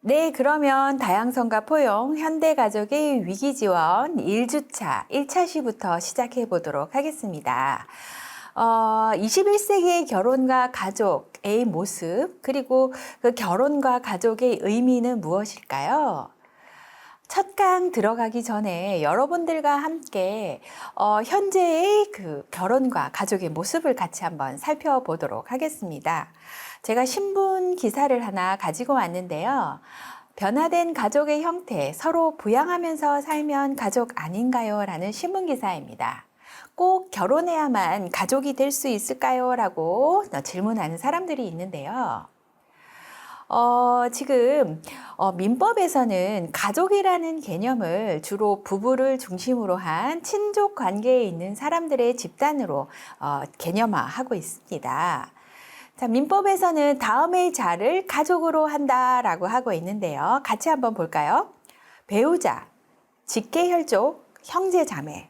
네, 그러면 다양성과 포용, 현대가족의 위기지원 1주차 1차 시부터 시작해 보도록 하겠습니다. 21세기의 결혼과 가족의 모습, 그리고 그 결혼과 가족의 의미는 무엇일까요? 첫 강 들어가기 전에 여러분들과 함께 현재의 그 결혼과 가족의 모습을 같이 한번 살펴보도록 하겠습니다. 제가 신문 기사를 하나 가지고 왔는데요. 변화된 가족의 형태, 서로 부양하면서 살면 가족 아닌가요? 라는 신문 기사입니다. 꼭 결혼해야만 가족이 될 수 있을까요? 라고 질문하는 사람들이 있는데요. 지금 민법에서는 가족이라는 개념을 주로 부부를 중심으로 한 친족 관계에 있는 사람들의 집단으로 개념화하고 있습니다. 자, 민법에서는 다음의 자를 가족으로 한다라고 하고 있는데요. 같이 한번 볼까요? 배우자, 직계혈족, 형제자매.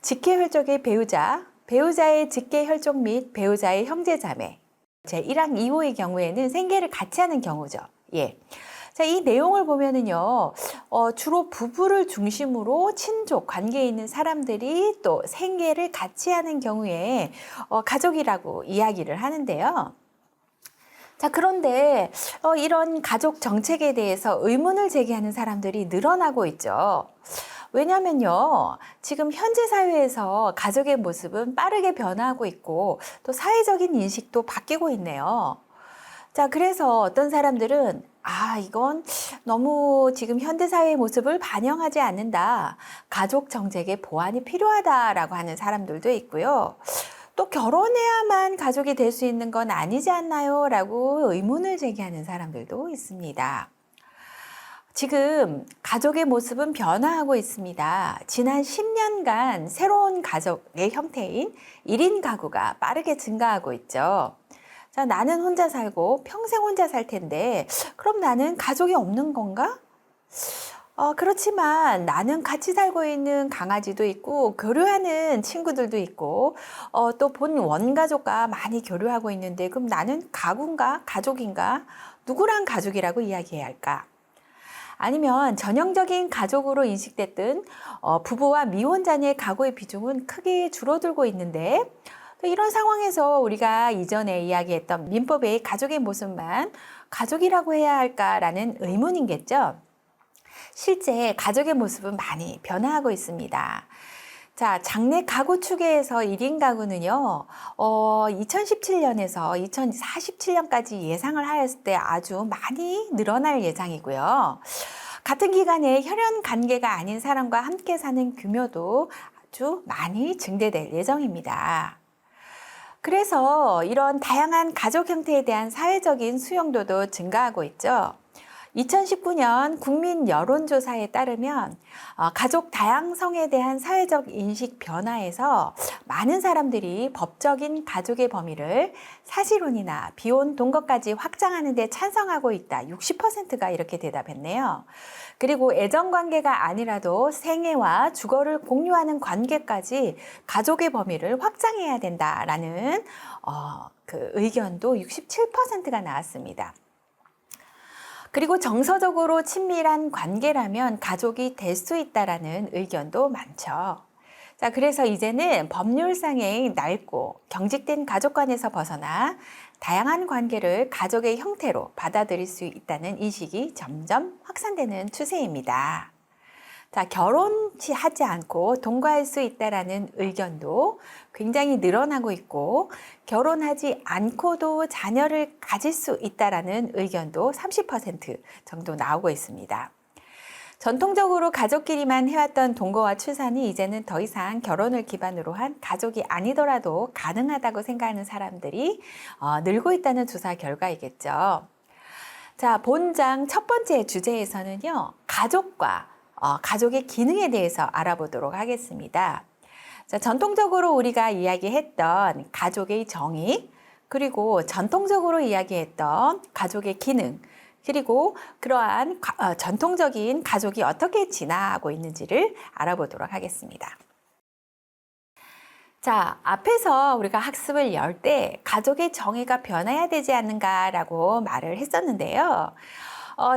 직계혈족의 배우자, 배우자의 직계혈족 및 배우자의 형제자매. 제1항 2호의 경우에는 생계를 같이 하는 경우죠. 예. 자, 이 내용을 보면은요, 주로 부부를 중심으로 친족 관계에 있는 사람들이 또 생계를 같이 하는 경우에 가족이라고 이야기를 하는데요. 자, 그런데 이런 가족 정책에 대해서 의문을 제기하는 사람들이 늘어나고 있죠. 왜냐면요, 지금 현재 사회에서 가족의 모습은 빠르게 변화하고 있고 또 사회적인 인식도 바뀌고 있네요. 자, 그래서 어떤 사람들은 이건 너무 지금 현대 사회의 모습을 반영하지 않는다. 가족 정책의 보완이 필요하다라고 하는 사람들도 있고요. 또 결혼해야만 가족이 될 수 있는 건 아니지 않나요? 라고 의문을 제기하는 사람들도 있습니다. 지금 가족의 모습은 변화하고 있습니다. 지난 10년간 새로운 가족의 형태인 1인 가구가 빠르게 증가하고 있죠. 자, 나는 혼자 살고 평생 혼자 살 텐데, 그럼 나는 가족이 없는 건가? 그렇지만 나는 같이 살고 있는 강아지도 있고, 교류하는 친구들도 있고, 또 본 원가족과 많이 교류하고 있는데, 그럼 나는 가구인가? 가족인가? 누구랑 가족이라고 이야기해야 할까? 아니면 전형적인 가족으로 인식됐던 부부와 미혼자녀의 가구의 비중은 크게 줄어들고 있는데, 이런 상황에서 우리가 이전에 이야기했던 민법의 가족의 모습만 가족이라고 해야 할까라는 의문이겠죠. 실제 가족의 모습은 많이 변화하고 있습니다. 자, 장래 가구 추계에서 1인 가구는요, 2017년에서 2047년까지 예상을 하였을 때 아주 많이 늘어날 예정이고요. 같은 기간에 혈연 관계가 아닌 사람과 함께 사는 규모도 아주 많이 증대될 예정입니다. 그래서 이런 다양한 가족 형태에 대한 사회적인 수용도도 증가하고 있죠. 2019년 국민 여론조사에 따르면 가족 다양성에 대한 사회적 인식 변화에서 많은 사람들이 법적인 가족의 범위를 사실혼이나 비혼 동거까지 확장하는 데 찬성하고 있다. 60%가 이렇게 대답했네요. 그리고 애정관계가 아니라도 생애와 주거를 공유하는 관계까지 가족의 범위를 확장해야 된다라는 그 의견도 67%가 나왔습니다. 그리고 정서적으로 친밀한 관계라면 가족이 될 수 있다라는 의견도 많죠. 자, 그래서 이제는 법률상의 낡고 경직된 가족관에서 벗어나 다양한 관계를 가족의 형태로 받아들일 수 있다는 인식이 점점 확산되는 추세입니다. 자, 결혼하지 않고 동거할 수 있다라는 의견도 굉장히 늘어나고 있고, 결혼하지 않고도 자녀를 가질 수 있다라는 의견도 30% 정도 나오고 있습니다. 전통적으로 가족끼리만 해왔던 동거와 출산이 이제는 더 이상 결혼을 기반으로 한 가족이 아니더라도 가능하다고 생각하는 사람들이 늘고 있다는 조사 결과이겠죠. 자, 본장 첫 번째 주제에서는요, 가족과 가족의 기능에 대해서 알아보도록 하겠습니다. 자, 전통적으로 우리가 이야기했던 가족의 정의, 그리고 전통적으로 이야기했던 가족의 기능, 그리고 그러한 전통적인 가족이 어떻게 진화하고 있는지를 알아보도록 하겠습니다. 자, 앞에서 우리가 학습을 열 때 가족의 정의가 변해야 되지 않는가라고 말을 했었는데요.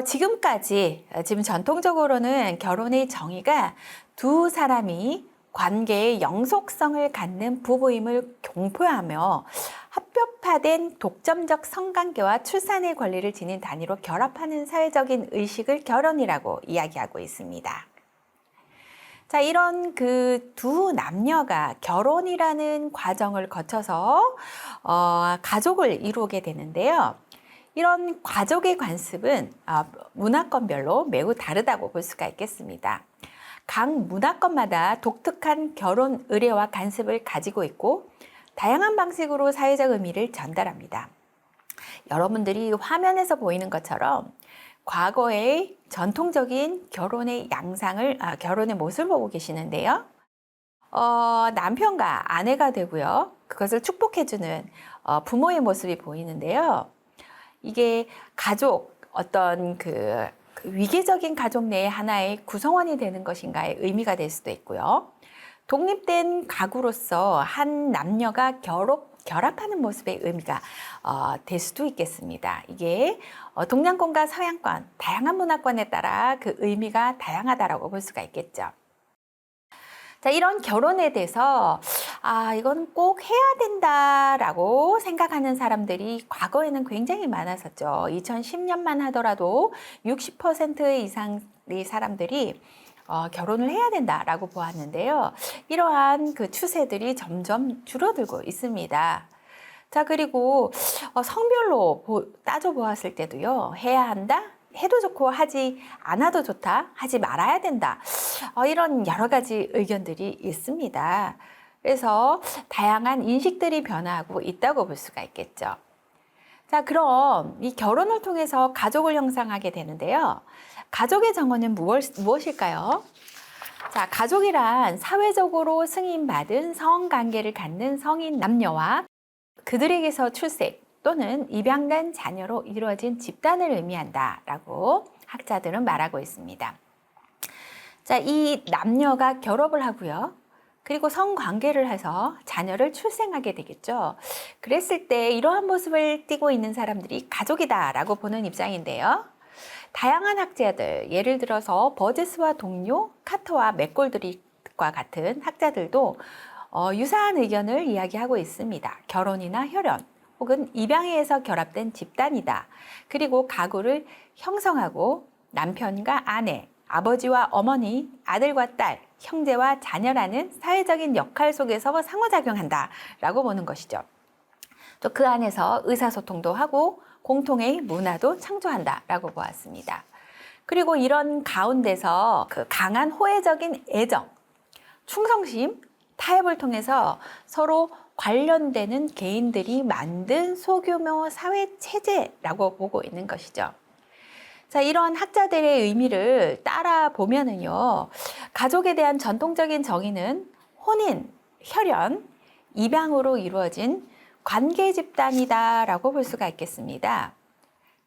지금 전통적으로는 결혼의 정의가 두 사람이 관계의 영속성을 갖는 부부임을 공표하며 합법화된 독점적 성관계와 출산의 권리를 지닌 단위로 결합하는 사회적인 의식을 결혼이라고 이야기하고 있습니다. 자, 이런 그 두 남녀가 결혼이라는 과정을 거쳐서 가족을 이루게 되는데요. 이런 가족의 관습은 문화권별로 매우 다르다고 볼 수가 있겠습니다. 각 문화권마다 독특한 결혼 의례와 관습을 가지고 있고 다양한 방식으로 사회적 의미를 전달합니다. 여러분들이 화면에서 보이는 것처럼 과거의 전통적인 결혼의 결혼의 모습을 보고 계시는데요. 남편과 아내가 되고요. 그것을 축복해주는 부모의 모습이 보이는데요. 이게 어떤 그 위계적인 가족 내의 하나의 구성원이 되는 것인가의 의미가 될 수도 있고요. 독립된 가구로서 한 남녀가 결합하는 모습의 의미가 될 수도 있겠습니다. 이게 동양권과 서양권, 다양한 문화권에 따라 그 의미가 다양하다라고 볼 수가 있겠죠. 자, 이런 결혼에 대해서 이건 꼭 해야 된다라고 생각하는 사람들이 과거에는 굉장히 많았었죠. 2010년만 하더라도 60% 이상의 사람들이 결혼을 해야 된다라고 보았는데요. 이러한 그 추세들이 점점 줄어들고 있습니다. 자, 그리고 성별로 따져보았을 때도요. 해야 한다? 해도 좋고 하지 않아도 좋다, 하지 말아야 된다. 이런 여러 가지 의견들이 있습니다. 그래서 다양한 인식들이 변화하고 있다고 볼 수가 있겠죠. 자, 그럼 이 결혼을 통해서 가족을 형성하게 되는데요. 가족의 정의는 무엇일까요? 자, 가족이란 사회적으로 승인받은 성관계를 갖는 성인 남녀와 그들에게서 출생 또는 입양된 자녀로 이루어진 집단을 의미한다라고 학자들은 말하고 있습니다. 자, 이 남녀가 결합을 하고요. 그리고 성관계를 해서 자녀를 출생하게 되겠죠. 그랬을 때 이러한 모습을 띠고 있는 사람들이 가족이다라고 보는 입장인데요. 다양한 학자들, 예를 들어서 버제스와 동료, 카터와 맥골드리과 같은 학자들도 유사한 의견을 이야기하고 있습니다. 결혼이나 혈연 혹은 입양에 의해서 결합된 집단이다. 그리고 가구를 형성하고 남편과 아내, 아버지와 어머니, 아들과 딸, 형제와 자녀라는 사회적인 역할 속에서 상호작용한다라고 보는 것이죠. 또 그 안에서 의사소통도 하고 공통의 문화도 창조한다라고 보았습니다. 그리고 이런 가운데서 그 강한 호혜적인 애정, 충성심, 타협을 통해서 서로 관련되는 개인들이 만든 소규모 사회 체제라고 보고 있는 것이죠. 자, 이런 학자들의 의미를 따라 보면은요, 가족에 대한 전통적인 정의는 혼인, 혈연, 입양으로 이루어진 관계 집단이다라고 볼 수가 있겠습니다.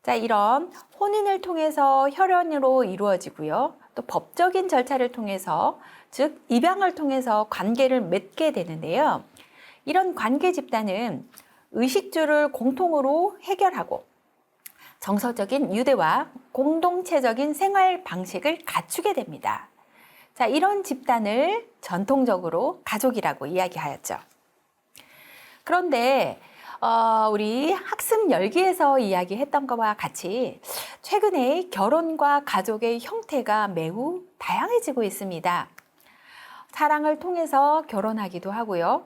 자, 이런 혼인을 통해서 혈연으로 이루어지고요, 또 법적인 절차를 통해서, 즉 입양을 통해서 관계를 맺게 되는데요. 이런 관계 집단은 의식주를 공통으로 해결하고 정서적인 유대와 공동체적인 생활 방식을 갖추게 됩니다. 자, 이런 집단을 전통적으로 가족이라고 이야기하였죠. 그런데 우리 학습 열기에서 이야기했던 것과 같이 최근에 결혼과 가족의 형태가 매우 다양해지고 있습니다. 사랑을 통해서 결혼하기도 하고요.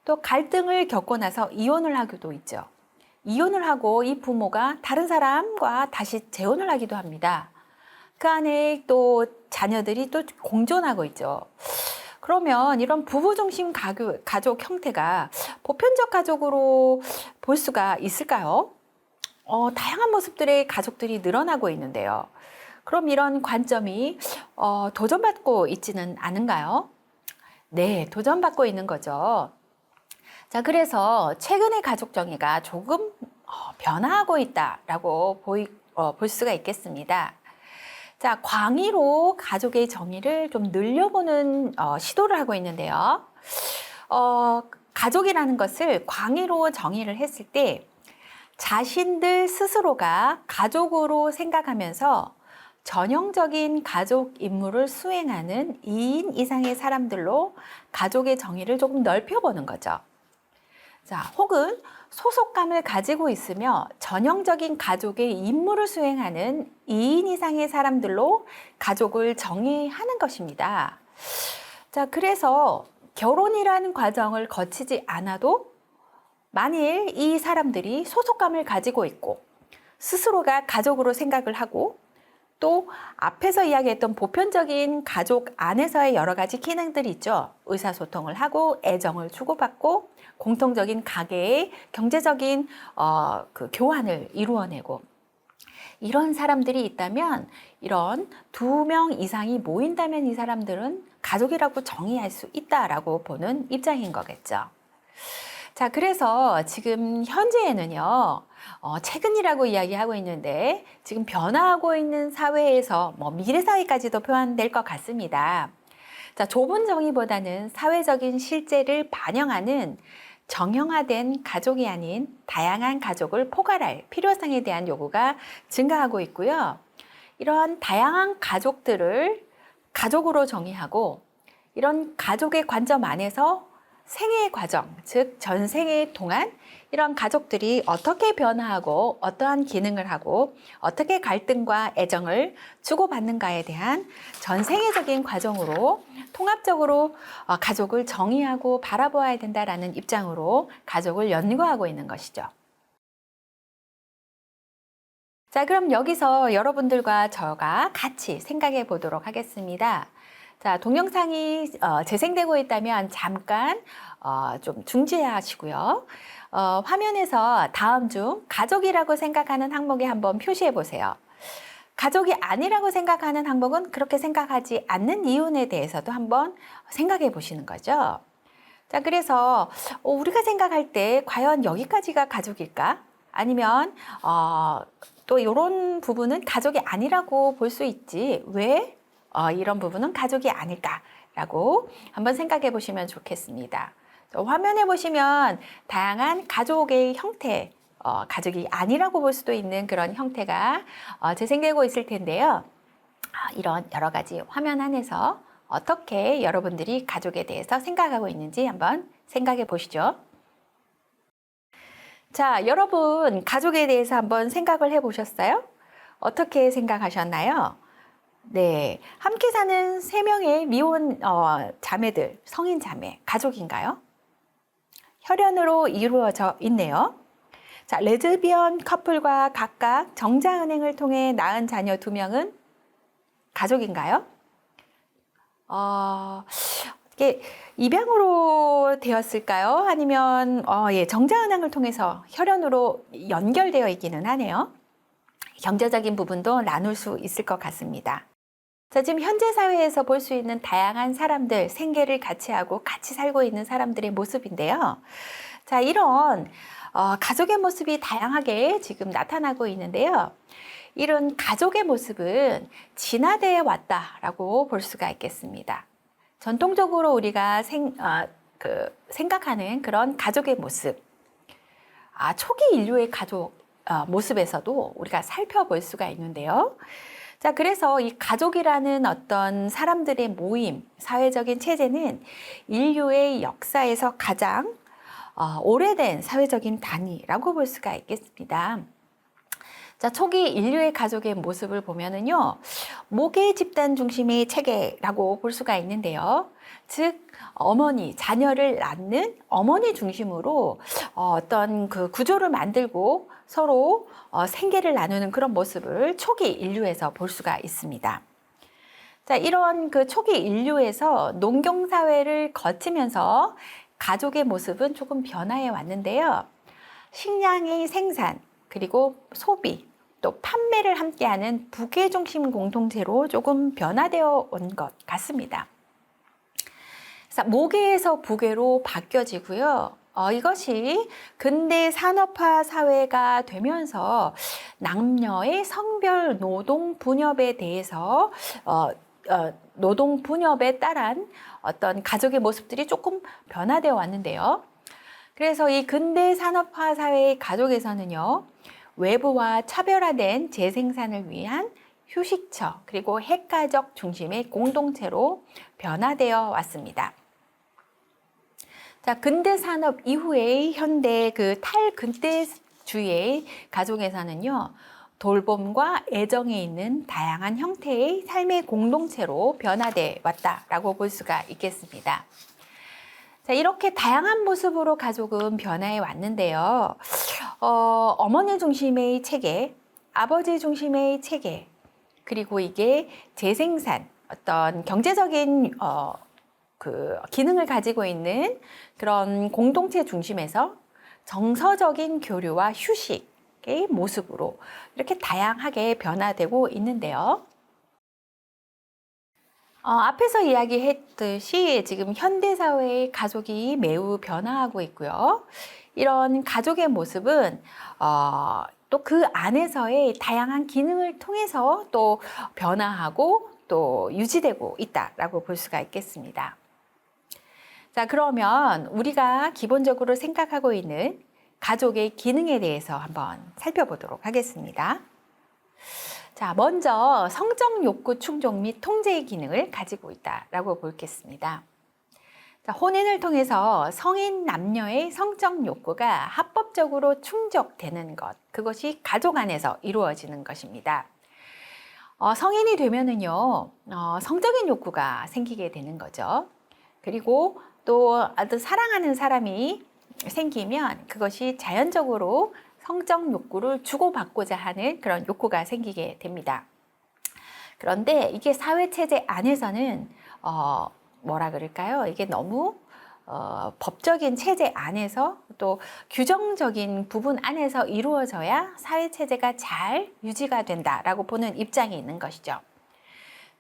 또 갈등을 겪고 나서 이혼을 하기도 있죠. 이혼을 하고 이 부모가 다른 사람과 다시 재혼을 하기도 합니다. 그 안에 또 자녀들이 또 공존하고 있죠. 그러면 이런 부부 중심 가족 형태가 보편적 가족으로 볼 수가 있을까요? 다양한 모습들의 가족들이 늘어나고 있는데요. 그럼 이런 관점이 도전받고 있지는 않은가요? 네, 도전받고 있는 거죠. 자, 그래서 최근의 가족 정의가 조금 변화하고 있다라고 볼 수가 있겠습니다. 자, 광의로 가족의 정의를 좀 늘려보는 시도를 하고 있는데요. 가족이라는 것을 광의로 정의를 했을 때 자신들 스스로가 가족으로 생각하면서 전형적인 가족 임무를 수행하는 2인 이상의 사람들로 가족의 정의를 조금 넓혀보는 거죠. 자, 혹은 소속감을 가지고 있으며 전형적인 가족의 임무를 수행하는 2인 이상의 사람들로 가족을 정의하는 것입니다. 자, 그래서 결혼이라는 과정을 거치지 않아도 만일 이 사람들이 소속감을 가지고 있고 스스로가 가족으로 생각을 하고 또 앞에서 이야기했던 보편적인 가족 안에서의 여러 가지 기능들이 있죠. 의사소통을 하고 애정을 주고받고 공통적인 가계의 경제적인 그 교환을 이루어내고 이런 사람들이 있다면 이런 2명 이상이 모인다면 이 사람들은 가족이라고 정의할 수 있다라고 보는 입장인 거겠죠. 자, 그래서 지금 현재에는요, 최근이라고 이야기하고 있는데 지금 변화하고 있는 사회에서 미래 사회까지도 표현될 것 같습니다. 자, 좁은 정의보다는 사회적인 실제를 반영하는 정형화된 가족이 아닌 다양한 가족을 포괄할 필요성에 대한 요구가 증가하고 있고요. 이러한 다양한 가족들을 가족으로 정의하고 이런 가족의 관점 안에서 생애 과정, 즉 전생애 동안 이런 가족들이 어떻게 변화하고 어떠한 기능을 하고 어떻게 갈등과 애정을 주고받는가에 대한 전생애적인 과정으로 통합적으로 가족을 정의하고 바라보아야 된다라는 입장으로 가족을 연구하고 있는 것이죠. 자, 그럼 여기서 여러분들과 저가 같이 생각해 보도록 하겠습니다. 자, 동영상이 재생되고 있다면 잠깐 좀 중지하시고요. 화면에서 다음 중 가족이라고 생각하는 항목에 한번 표시해 보세요. 가족이 아니라고 생각하는 항목은 그렇게 생각하지 않는 이유에 대해서도 한번 생각해 보시는 거죠. 자, 그래서 우리가 생각할 때 과연 여기까지가 가족일까? 아니면 또 이런 부분은 가족이 아니라고 볼 수 있지. 왜? 이런 부분은 가족이 아닐까라고 한번 생각해 보시면 좋겠습니다. 화면에 보시면 다양한 가족의 형태, 가족이 아니라고 볼 수도 있는 그런 형태가 재생되고 있을 텐데요. 이런 여러 가지 화면 안에서 어떻게 여러분들이 가족에 대해서 생각하고 있는지 한번 생각해 보시죠. 자, 여러분 가족에 대해서 한번 생각을 해 보셨어요? 어떻게 생각하셨나요? 네, 함께 사는 3명의 미혼 자매들, 성인 자매, 가족인가요? 혈연으로 이루어져 있네요. 자, 레즈비언 커플과 각각 정자은행을 통해 낳은 자녀 2명은 가족인가요? 이게 입양으로 되었을까요? 아니면 정자은행을 통해서 혈연으로 연결되어 있기는 하네요. 경제적인 부분도 나눌 수 있을 것 같습니다. 자, 지금 현재 사회에서 볼 수 있는 다양한 사람들, 생계를 같이 하고 같이 살고 있는 사람들의 모습인데요. 자, 이런 가족의 모습이 다양하게 지금 나타나고 있는데요. 이런 가족의 모습은 진화되어 왔다라고 볼 수가 있겠습니다. 전통적으로 우리가 생각하는 그런 가족의 모습, 초기 인류의 가족 모습에서도 우리가 살펴볼 수가 있는데요. 자, 그래서 이 가족이라는 어떤 사람들의 모임, 사회적인 체제는 인류의 역사에서 가장 오래된 사회적인 단위라고 볼 수가 있겠습니다. 자, 초기 인류의 가족의 모습을 보면은요, 모계 집단 중심의 체계라고 볼 수가 있는데요. 즉, 어머니, 자녀를 낳는 어머니 중심으로 어떤 그 구조를 만들고 서로 생계를 나누는 그런 모습을 초기 인류에서 볼 수가 있습니다. 자, 이런 그 초기 인류에서 농경사회를 거치면서 가족의 모습은 조금 변화해 왔는데요. 식량의 생산, 그리고 소비, 또 판매를 함께하는 부계 중심 공동체로 조금 변화되어 온 것 같습니다. 모계에서 부계로 바뀌어지고요. 이것이 근대 산업화 사회가 되면서 남녀의 성별 노동 분업에 대해서 노동 분업에 따른 어떤 가족의 모습들이 조금 변화되어 왔는데요. 그래서 이 근대 산업화 사회의 가족에서는요, 외부와 차별화된 재생산을 위한 휴식처 그리고 핵가족 중심의 공동체로 변화되어 왔습니다. 자, 근대 산업 이후의 현대 그 탈근대주의의 가족에서는요, 돌봄과 애정에 있는 다양한 형태의 삶의 공동체로 변화돼 왔다라고 볼 수가 있겠습니다. 자, 이렇게 다양한 모습으로 가족은 변화해 왔는데요. 어머니 중심의 체계, 아버지 중심의 체계, 그리고 이게 재생산, 어떤 경제적인 그 기능을 가지고 있는 그런 공동체 중심에서 정서적인 교류와 휴식의 모습으로 이렇게 다양하게 변화되고 있는데요. 앞에서 이야기했듯이 지금 현대사회의 가족이 매우 변화하고 있고요. 이런 가족의 모습은 또 그 안에서의 다양한 기능을 통해서 또 변화하고 또 유지되고 있다라고 볼 수가 있겠습니다. 자, 그러면 우리가 기본적으로 생각하고 있는 가족의 기능에 대해서 한번 살펴보도록 하겠습니다. 자, 먼저 성적 욕구 충족 및 통제의 기능을 가지고 있다라고 보겠습니다. 자, 혼인을 통해서 성인 남녀의 성적 욕구가 합법적으로 충족되는 것, 그것이 가족 안에서 이루어지는 것입니다. 성인이 되면은요, 성적인 욕구가 생기게 되는 거죠. 그리고 또 아주 사랑하는 사람이 생기면 그것이 자연적으로 성적 욕구를 주고받고자 하는 그런 욕구가 생기게 됩니다. 그런데 이게 사회체제 안에서는 뭐라 그럴까요? 이게 너무 법적인 체제 안에서 또 규정적인 부분 안에서 이루어져야 사회체제가 잘 유지가 된다라고 보는 입장이 있는 것이죠.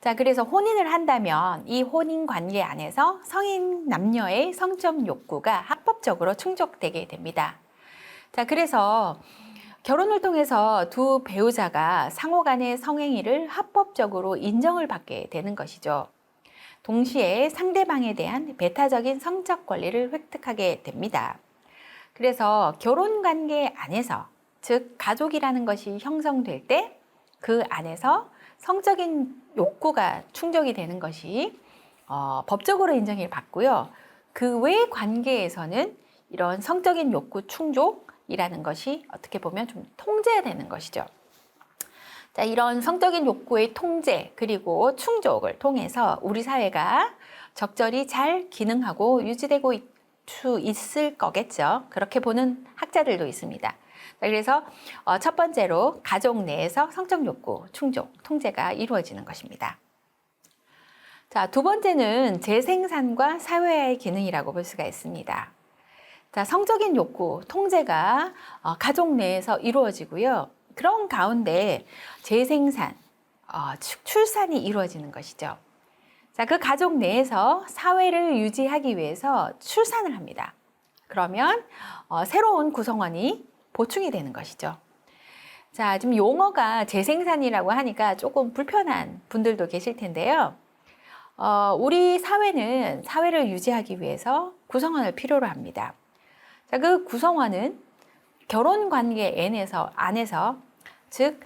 자, 그래서 혼인을 한다면 이 혼인 관계 안에서 성인 남녀의 성적 욕구가 합법적으로 충족되게 됩니다. 자, 그래서 결혼을 통해서 두 배우자가 상호 간의 성행위를 합법적으로 인정을 받게 되는 것이죠. 동시에 상대방에 대한 배타적인 성적 권리를 획득하게 됩니다. 그래서 결혼 관계 안에서, 즉 가족이라는 것이 형성될 때 그 안에서 성적인 욕구가 충족이 되는 것이 법적으로 인정을 받고요. 그 외 관계에서는 이런 성적인 욕구 충족이라는 것이 어떻게 보면 좀 통제되는 것이죠. 자, 이런 성적인 욕구의 통제 그리고 충족을 통해서 우리 사회가 적절히 잘 기능하고 유지되고 수 있을 거겠죠. 그렇게 보는 학자들도 있습니다. 자, 그래서 첫 번째로 가족 내에서 성적 욕구 충족, 통제가 이루어지는 것입니다. 자, 두 번째는 재생산과 사회화의 기능이라고 볼 수가 있습니다. 자, 성적인 욕구, 통제가 가족 내에서 이루어지고요. 그런 가운데 재생산, 출산이 이루어지는 것이죠. 자, 그 가족 내에서 사회를 유지하기 위해서 출산을 합니다. 그러면 새로운 구성원이 보충이 되는 것이죠. 자, 지금 용어가 재생산이라고 하니까 조금 불편한 분들도 계실 텐데요. 우리 사회는 사회를 유지하기 위해서 구성원을 필요로 합니다. 자, 그 구성원은 결혼 관계 안에서 즉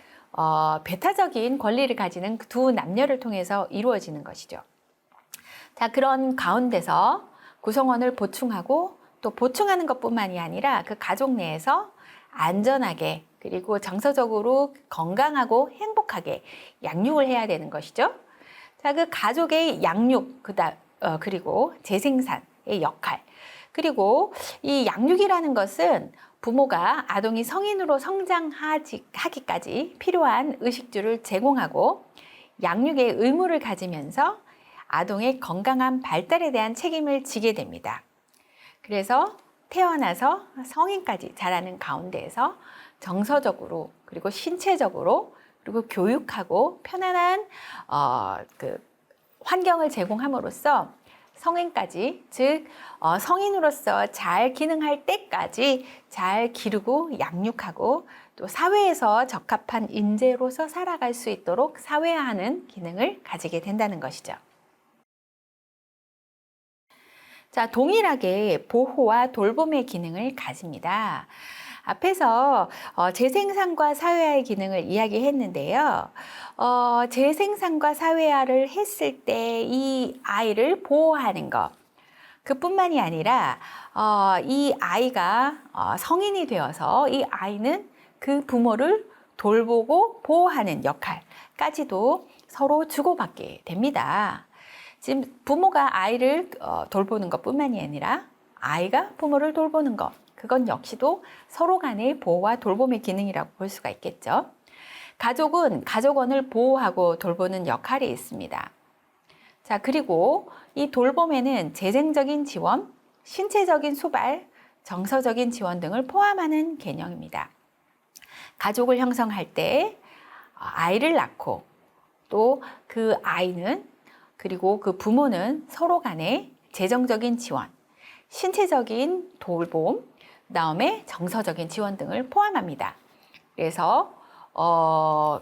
배타적인 권리를 가지는 두 남녀를 통해서 이루어지는 것이죠. 자, 그런 가운데서 구성원을 보충하고 또 보충하는 것뿐만이 아니라 그 가족 내에서 안전하게 그리고 정서적으로 건강하고 행복하게 양육을 해야 되는 것이죠. 자, 그 가족의 양육, 그리고 재생산의 역할, 그리고 이 양육이라는 것은 부모가 아동이 성인으로 성장하기까지 필요한 의식주를 제공하고 양육의 의무를 가지면서 아동의 건강한 발달에 대한 책임을 지게 됩니다. 그래서 태어나서 성인까지 자라는 가운데에서 정서적으로 그리고 신체적으로 그리고 교육하고 편안한 환경을 제공함으로써 성인까지, 즉 성인으로서 잘 기능할 때까지 잘 기르고 양육하고 또 사회에서 적합한 인재로서 살아갈 수 있도록 사회화하는 기능을 가지게 된다는 것이죠. 자, 동일하게 보호와 돌봄의 기능을 가집니다. 앞에서 재생산과 사회화의 기능을 이야기했는데요. 재생산과 사회화를 했을 때 이 아이를 보호하는 것, 그뿐만이 아니라 이 아이가 성인이 되어서 이 아이는 그 부모를 돌보고 보호하는 역할까지도 서로 주고받게 됩니다. 지금 부모가 아이를 돌보는 것뿐만이 아니라 아이가 부모를 돌보는 것, 그건 역시도 서로 간의 보호와 돌봄의 기능이라고 볼 수가 있겠죠. 가족은 가족원을 보호하고 돌보는 역할이 있습니다. 자, 그리고 이 돌봄에는 재생적인 지원, 신체적인 수발, 정서적인 지원 등을 포함하는 개념입니다. 가족을 형성할 때 아이를 낳고 또 그 아이는 그리고 그 부모는 서로 간의 재정적인 지원, 신체적인 돌봄, 그다음에 정서적인 지원 등을 포함합니다. 그래서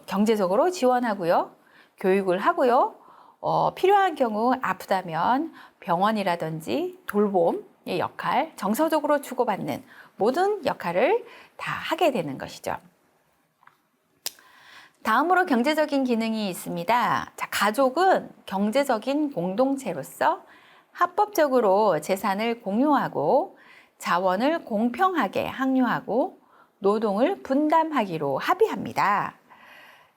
경제적으로 지원하고요, 교육을 하고요, 필요한 경우 아프다면 병원이라든지 돌봄의 역할, 정서적으로 주고받는 모든 역할을 다 하게 되는 것이죠. 다음으로 경제적인 기능이 있습니다. 자, 가족은 경제적인 공동체로서 합법적으로 재산을 공유하고 자원을 공평하게 항유하고 노동을 분담하기로 합의합니다.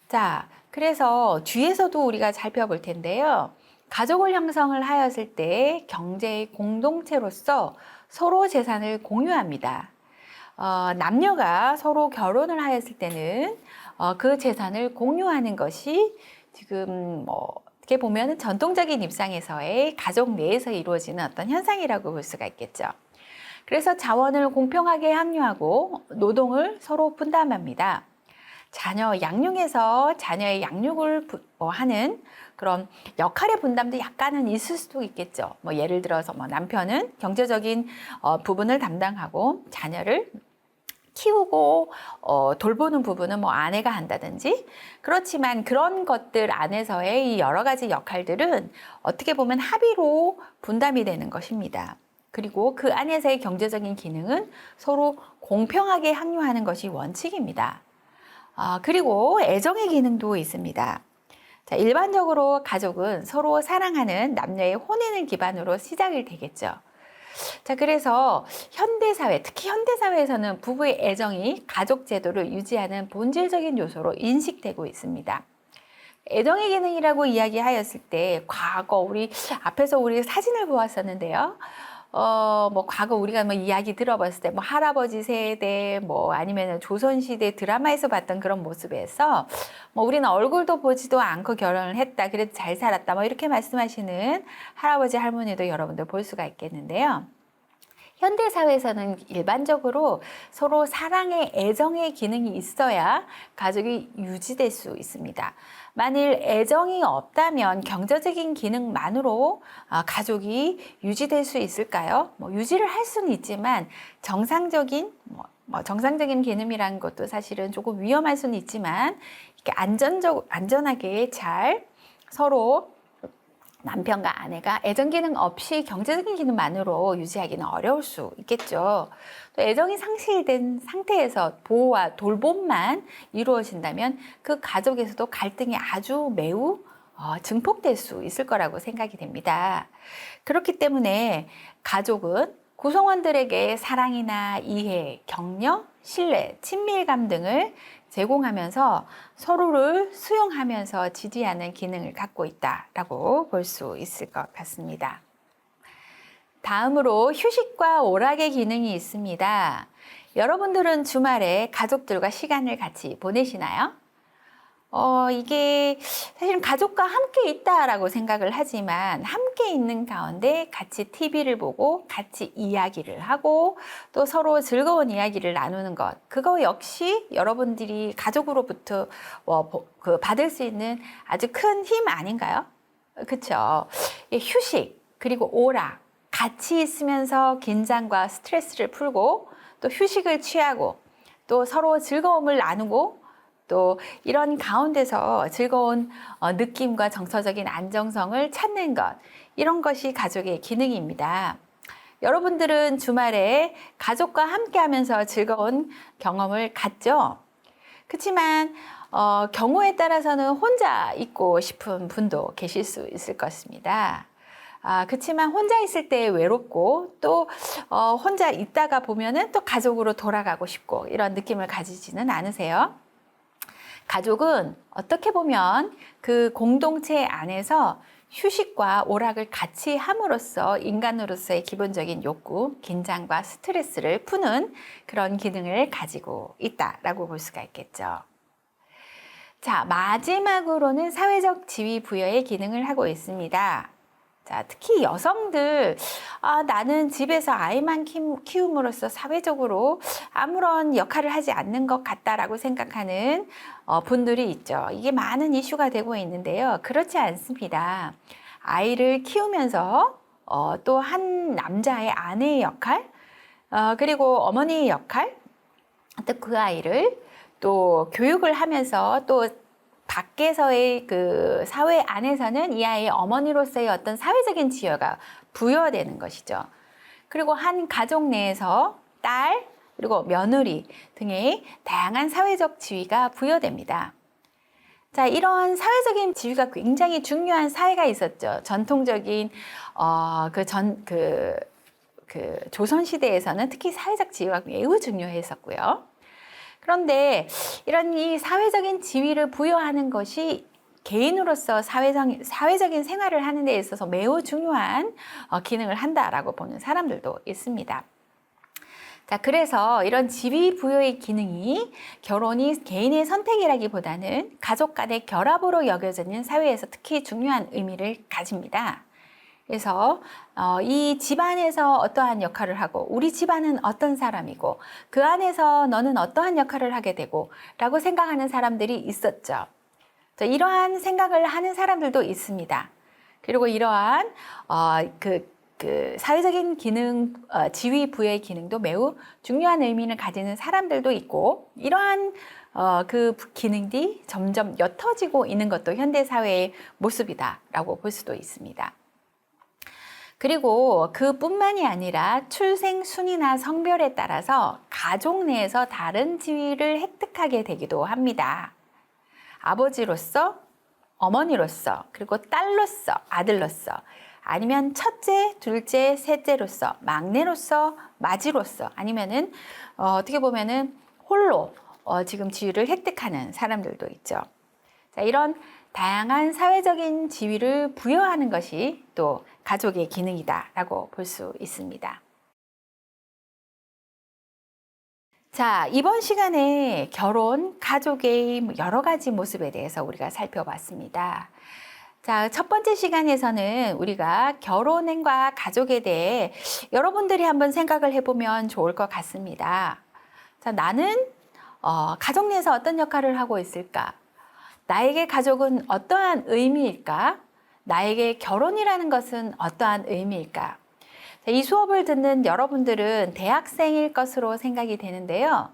자, 그래서 뒤에서도 우리가 살펴볼 텐데요. 가족을 형성을 하였을 때 경제의 공동체로서 서로 재산을 공유합니다. 남녀가 서로 결혼을 하였을 때는 그 재산을 공유하는 것이 지금 어떻게 보면 전통적인 입장에서의 가족 내에서 이루어지는 어떤 현상이라고 볼 수가 있겠죠. 그래서 자원을 공평하게 항유하고 노동을 서로 분담합니다. 자녀 양육에서 자녀의 양육을 하는 그런 역할의 분담도 약간은 있을 수도 있겠죠. 예를 들어서 남편은 경제적인 부분을 담당하고 자녀를 키우고 돌보는 부분은 아내가 한다든지, 그렇지만 그런 것들 안에서의 이 여러 가지 역할들은 어떻게 보면 합의로 분담이 되는 것입니다. 그리고 그 안에서의 경제적인 기능은 서로 공평하게 항유하는 것이 원칙입니다. 그리고 애정의 기능도 있습니다. 자, 일반적으로 가족은 서로 사랑하는 남녀의 혼인을 기반으로 시작이 되겠죠. 자, 그래서 현대사회, 특히 현대사회에서는 부부의 애정이 가족 제도를 유지하는 본질적인 요소로 인식되고 있습니다. 애정의 기능이라고 이야기하였을 때 과거 앞에서 우리 사진을 보았었는데요. 과거 우리가 이야기 들어봤을 때 할아버지 세대 아니면 조선시대 드라마에서 봤던 그런 모습에서 우리는 얼굴도 보지도 않고 결혼을 했다, 그래도 잘 살았다, 이렇게 말씀하시는 할아버지 할머니도 여러분들 볼 수가 있겠는데요. 현대사회에서는 일반적으로 서로 사랑의 애정의 기능이 있어야 가족이 유지될 수 있습니다. 만일 애정이 없다면 경제적인 기능만으로 가족이 유지될 수 있을까요? 유지를 할 수는 있지만 정상적인 기능이라는 것도 사실은 조금 위험할 수는 있지만 이렇게 안전하게 잘 서로 남편과 아내가 애정 기능 없이 경제적인 기능만으로 유지하기는 어려울 수 있겠죠. 또 애정이 상실된 상태에서 보호와 돌봄만 이루어진다면 그 가족에서도 갈등이 아주 매우 증폭될 수 있을 거라고 생각이 됩니다. 그렇기 때문에 가족은 구성원들에게 사랑이나 이해, 격려, 신뢰, 친밀감 등을 제공하면서 서로를 수용하면서 지지하는 기능을 갖고 있다라고 볼 수 있을 것 같습니다. 다음으로 휴식과 오락의 기능이 있습니다. 여러분들은 주말에 가족들과 시간을 같이 보내시나요? 이게 사실은 가족과 함께 있다라고 생각을 하지만 함께 있는 가운데 같이 TV를 보고 같이 이야기를 하고 또 서로 즐거운 이야기를 나누는 것, 그거 역시 여러분들이 가족으로부터 받을 수 있는 아주 큰 힘 아닌가요? 그렇죠. 휴식. 그리고 오락, 같이 있으면서 긴장과 스트레스를 풀고 또 휴식을 취하고 또 서로 즐거움을 나누고 또 이런 가운데서 즐거운 느낌과 정서적인 안정성을 찾는 것, 이런 것이 가족의 기능입니다. 여러분들은 주말에 가족과 함께 하면서 즐거운 경험을 갖죠? 그렇지만 경우에 따라서는 혼자 있고 싶은 분도 계실 수 있을 것입니다. 그렇지만 혼자 있을 때 외롭고 또 혼자 있다가 보면은 또 가족으로 돌아가고 싶고 이런 느낌을 가지지는 않으세요? 가족은 어떻게 보면 그 공동체 안에서 휴식과 오락을 같이 함으로써 인간으로서의 기본적인 욕구, 긴장과 스트레스를 푸는 그런 기능을 가지고 있다라고 볼 수가 있겠죠. 자, 마지막으로는 사회적 지위 부여의 기능을 하고 있습니다. 자, 특히 여성들, 나는 집에서 아이만 키움으로써 사회적으로 아무런 역할을 하지 않는 것 같다라고 생각하는 분들이 있죠. 이게 많은 이슈가 되고 있는데요. 그렇지 않습니다. 아이를 키우면서 또 한 남자의 아내의 역할, 그리고 어머니의 역할, 또 그 아이를 또 교육을 하면서 또 밖에서의 그 사회 안에서는 이 아이의 어머니로서의 어떤 사회적인 지위가 부여되는 것이죠. 그리고 한 가족 내에서 딸, 그리고 며느리 등의 다양한 사회적 지위가 부여됩니다. 자, 이런 사회적인 지위가 굉장히 중요한 사회가 있었죠. 전통적인 조선 시대에서는 특히 사회적 지위가 매우 중요했었고요. 그런데 이런 이 사회적인 지위를 부여하는 것이 개인으로서 사회적인 생활을 하는 데 있어서 매우 중요한 기능을 한다라고 보는 사람들도 있습니다. 자, 그래서 이런 지위 부여의 기능이 결혼이 개인의 선택이라기보다는 가족 간의 결합으로 여겨지는 사회에서 특히 중요한 의미를 가집니다. 그래서 이 집안에서 어떠한 역할을 하고 우리 집안은 어떤 사람이고 그 안에서 너는 어떠한 역할을 하게 되고 라고 생각하는 사람들이 있었죠. 이러한 생각을 하는 사람들도 있습니다. 그리고 이러한 사회적인 기능, 지위 부여의 기능도 매우 중요한 의미를 가지는 사람들도 있고 이러한 그 기능이 점점 옅어지고 있는 것도 현대사회의 모습이다라고 볼 수도 있습니다. 그리고 그뿐만이 아니라 출생 순위나 성별에 따라서 가족 내에서 다른 지위를 획득하게 되기도 합니다. 아버지로서, 어머니로서, 그리고 딸로서, 아들로서, 아니면 첫째, 둘째, 셋째로서, 막내로서, 맏이로서, 아니면은 어떻게 보면은 홀로 지금 지위를 획득하는 사람들도 있죠. 자, 이런 다양한 사회적인 지위를 부여하는 것이 또 가족의 기능이다라고 볼 수 있습니다. 자, 이번 시간에 결혼, 가족의 여러 가지 모습에 대해서 우리가 살펴봤습니다. 자, 첫 번째 시간에서는 우리가 결혼과 가족에 대해 여러분들이 한번 생각을 해보면 좋을 것 같습니다. 자, 나는 가족 내에서 어떤 역할을 하고 있을까? 나에게 가족은 어떠한 의미일까? 나에게 결혼이라는 것은 어떠한 의미일까? 이 수업을 듣는 여러분들은 대학생일 것으로 생각이 되는데요.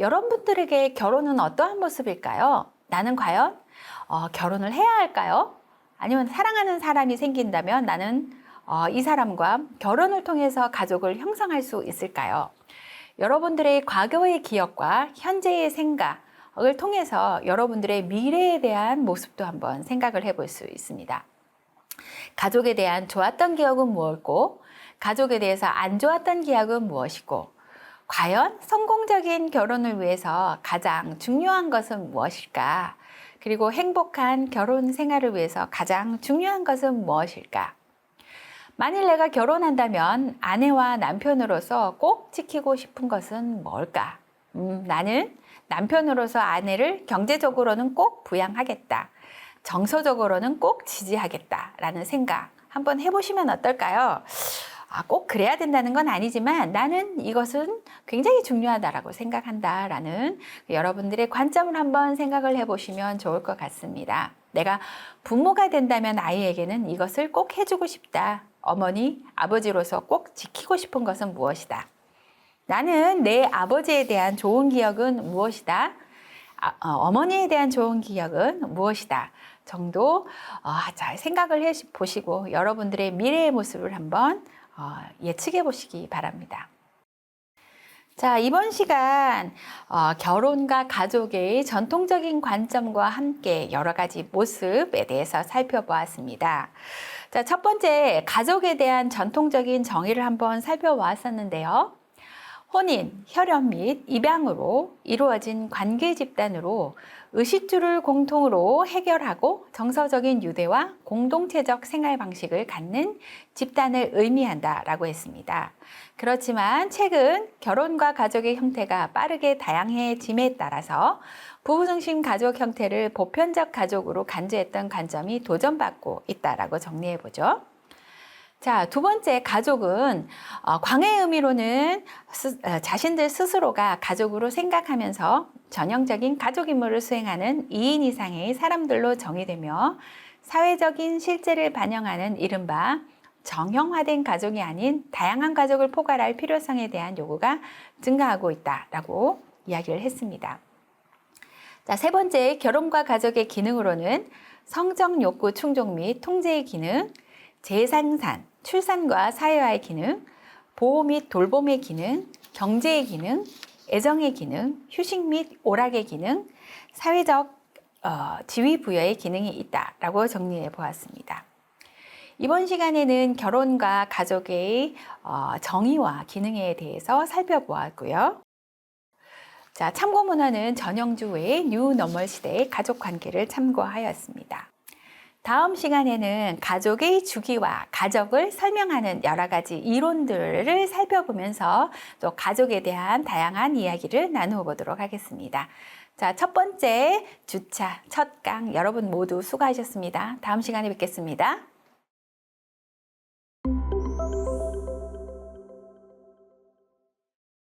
여러분들에게 결혼은 어떠한 모습일까요? 나는 과연 결혼을 해야 할까요? 아니면 사랑하는 사람이 생긴다면 나는 이 사람과 결혼을 통해서 가족을 형성할 수 있을까요? 여러분들의 과거의 기억과 현재의 생각을 통해서 여러분들의 미래에 대한 모습도 한번 생각을 해볼 수 있습니다. 가족에 대한 좋았던 기억은 무엇이고 가족에 대해서 안 좋았던 기억은 무엇이고 과연 성공적인 결혼을 위해서 가장 중요한 것은 무엇일까? 그리고 행복한 결혼 생활을 위해서 가장 중요한 것은 무엇일까? 만일 내가 결혼한다면 아내와 남편으로서 꼭 지키고 싶은 것은 뭘까? 나는 남편으로서 아내를 경제적으로는 꼭 부양하겠다. 정서적으로는 꼭 지지하겠다라는 생각 한번 해보시면 어떨까요? 꼭 그래야 된다는 건 아니지만 나는 이것은 굉장히 중요하다라고 생각한다라는 여러분들의 관점을 한번 생각을 해보시면 좋을 것 같습니다. 내가 부모가 된다면 아이에게는 이것을 꼭 해주고 싶다. 어머니, 아버지로서 꼭 지키고 싶은 것은 무엇이다? 나는 내 아버지에 대한 좋은 기억은 무엇이다? 어머니에 대한 좋은 기억은 무엇이다? 정도 잘 생각을 해 보시고 여러분들의 미래의 모습을 한번 예측해 보시기 바랍니다. 자, 이번 시간 결혼과 가족의 전통적인 관점과 함께 여러 가지 모습에 대해서 살펴보았습니다. 자, 첫 번째, 가족에 대한 전통적인 정의를 한번 살펴보았었는데요. 혼인, 혈연 및 입양으로 이루어진 관계 집단으로 의식주를 공통으로 해결하고 정서적인 유대와 공동체적 생활 방식을 갖는 집단을 의미한다라고 했습니다. 그렇지만 최근 결혼과 가족의 형태가 빠르게 다양해짐에 따라서 부부 중심 가족 형태를 보편적 가족으로 간주했던 관점이 도전받고 있다라고 정리해 보죠. 자, 두 번째, 가족은 광의 의미로는 자신들 스스로가 가족으로 생각하면서 전형적인 가족 임무를 수행하는 2인 이상의 사람들로 정의되며 사회적인 실제를 반영하는 이른바 정형화된 가족이 아닌 다양한 가족을 포괄할 필요성에 대한 요구가 증가하고 있다라고 이야기를 했습니다. 자, 세 번째, 결혼과 가족의 기능으로는 성적 욕구 충족 및 통제의 기능, 재생산, 출산과 사회화의 기능, 보호 및 돌봄의 기능, 경제의 기능, 애정의 기능, 휴식 및 오락의 기능, 사회적 지위 부여의 기능이 있다라고 정리해 보았습니다. 이번 시간에는 결혼과 가족의 정의와 기능에 대해서 살펴보았고요. 자, 참고 문헌은 전영주 외의 뉴 노멀 시대의 가족 관계를 참고하였습니다. 다음 시간에는 가족의 주기와 가족을 설명하는 여러 가지 이론들을 살펴보면서 또 가족에 대한 다양한 이야기를 나누어 보도록 하겠습니다. 자, 첫 번째 주차, 첫 강 여러분 모두 수고하셨습니다. 다음 시간에 뵙겠습니다.